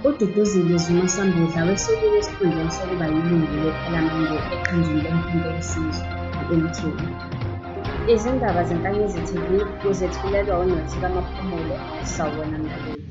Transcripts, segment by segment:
UDuduzile Zuma-Sambudla wesulile esikhundleni sokuba yilungu lePhalamende eqenjini loMkhonto weSizwe, i-MK. Izindaba zeNkanyezi TV uzethulelwa uNothiba Maphumulo, sawubona mlaleli.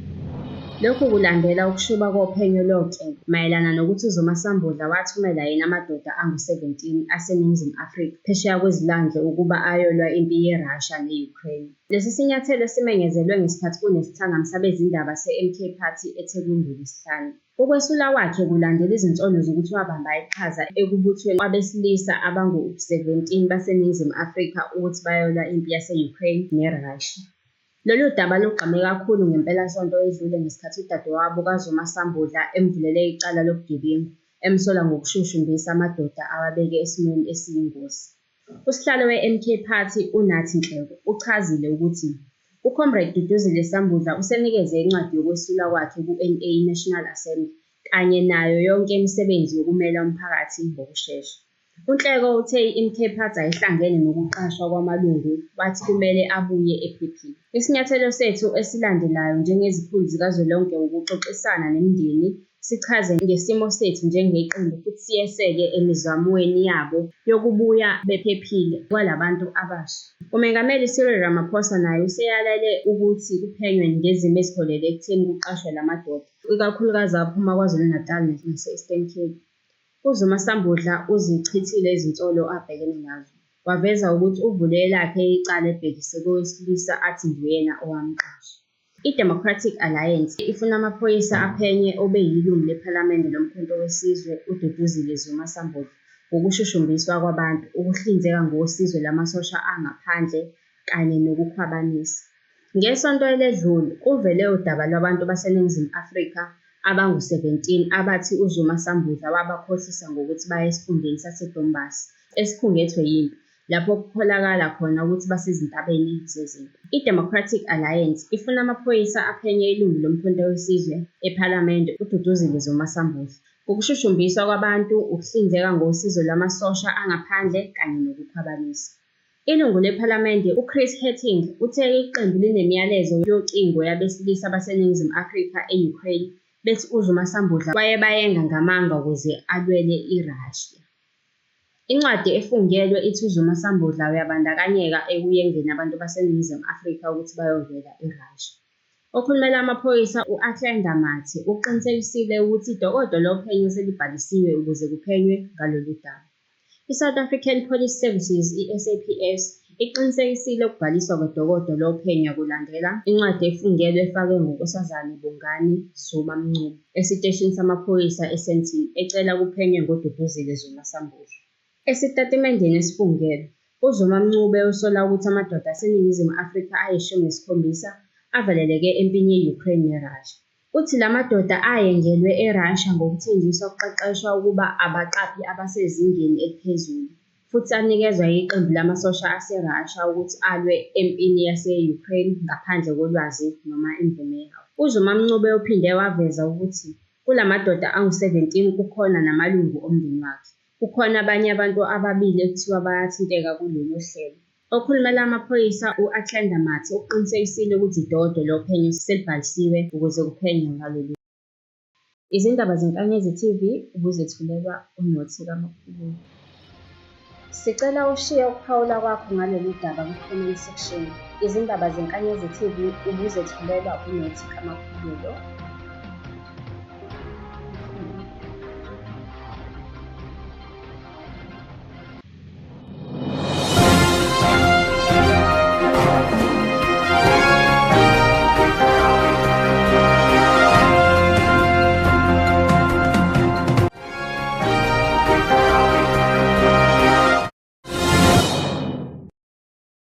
Lokhu kulandela ukushuba kophenyo loketho mayelana nokuthi uZuma-Sambudla wathumela yena amadoda angu-17 aseNingizimu Afrika phesheya kwezilwandle ukuba ayolwa impi yeRussia ne-Ukraine. Lesi sinyathelo simenyezelwe ngesikhathi kunesithangami sabezindaba se-MK Party eThekwini ngoLwesihlanu. Ukwesula kwakhe kulandela izinsolo zokuthi wabamba iqhaza ekubuthweni kwabesilisa abangu-17 baseNingizimu Afrika ukuthi bayolwa impi yase-Ukraine neRussia. Lolu daba lugqame kakhulu ngempelasonto edlule ngesikhathi udadewabo kaZuma-Sambudla emvulele icala lobugebengu, emsola ngokushushumbisa amadoda awabeke esimweni esiyingozi. Usihlalo we-MK Party uNathi Nhleko uchazile ukuthi uComrade Duduzile Sambudla usenikeze incwadi yokwesula kwakhe ku-NA National Assembly kanye nayo yonke imisebenzi yokumela umphakathi ngokushesha. UNhleko uthe i-MK Party ayihlangene nokuqashwa kwamalungu wathi kumele abuye ephephile. Isinyathelo sethu esilandelayo njengezikhulu zikazwelonke ukuxoxisana nemindeni, sichaze ngesimo sethu njengeqembu futhi siyeseke emizamweni yabo yokubuya bephephile kwalabantu abasha. UMengameli Cyril Ramaphosa naye useyalele ukuthi kuphenywe ngezimo eziholele ekutheni kuqashwe lamadoda, ikakhulukazi aphuma KwaZulu-Natal nase-Eastern Cape. UZuma-Sambudla uzichithile izinsolo abhekene nazo, waveza ukuthi uvule elakhe icala ebhekise kowesilisa athi nguyena owamqasha. I-Democratic Alliance ifuna amaphoyisa aphenye obeyilungu lePhalamende loMkhonto weSizwe uDuduzile Zuma-Sambudla ngokushushumbiswa kwabantu, ukuhlinzeka ngosizo lamasosha angaphandle kanye nokukhwabanisa. Ngesonto eledlule kuvele udaba lwabantu baseNingizimu Afrika abangu-17 abathi uZuma-Sambudla wabakhohlisa ngokuthi baye esifundeni saseDombas esikhungethwe yimpi, lapho kukholakala khona ukuthi basezintabeni zezimpi. I-Democratic Alliance ifuna amaphoyisa aphenye ilungu loMkhonto weSizwe ePhalamende uDuduzile Zuma-Sambudla ngokushushumbiswa kwabantu, ukuhlinzeka ngosizo lwamasosha angaphandle kanye nokukhwabanisa. Ilungu lePhalamende uChris Hattingh uthe iqembu linemiyalezo yocingo yabesilisa baseNingizimu Afrika e-Ukraine bethi uZuma-Sambudla wayebayenga ngamanga ukuze alwele iRussia. Incwadi efungelwe ithi uZuma-Sambudla uyabandakanyeka ekuyengeni abantu baseNingizimu Afrika ukuthi bayolwela iRussia. Okhulumela amaphoyisa u-Athlenda Mathe uqinisekisile ukuthi idokodo lophenyo selibhalisiwe ukuze kuphenywe ngalolu daba. I-South African Police Services, i-SAPS, iqinisekisile ukubhaliswa kwedokodo lophenyo kulandela incwadi efungelwe efakwe ngonkosazane Bongani Zuma Mncube esiteshini samaphoyisa eSandton ecela kuphenywe ngoDuduzile Zuma-Sambudla. Esitatimendeni esifungelwe, uZuma Mncube usola ukuthi amadoda aseNingizimu Afrika ayi-17 avaleleke empini ye-Ukraine neRussia. Uthi la madoda ayengelwe eRussia ngokuthenjiswa ukuqeqeshwa ukuba abaqaphi abasezingeni eliphezulu, futhi anikezwa iqembu lamasosha aseRussia ukuthi alwe empini yase-Ukraine ngaphandle kolwazi noma imvume yabo. uZuma Mncube uphinde waveza ukuthi kula madoda angu-17 kukhona namalungu omndeni wakhe. Kukhona abanye abantu ababili ekuthiwa bayathinteka kulolu hlelo. Okhulumela amaphoyisa u-Athlenda Mathe uqinisekisile ukuthi idokodo lophenyo selibhalisiwe ukuze kuphenywe ngalolu. Izindaba zeNkanyezi TV ubuzethulelwa uNothiba Maphumulo. Sicela ushiye ukuphawula kwakho ngalolu daba ku-comment section. Izindaba zeNkanyezi TV ubuzethulelwa uNothiba Maphumulo.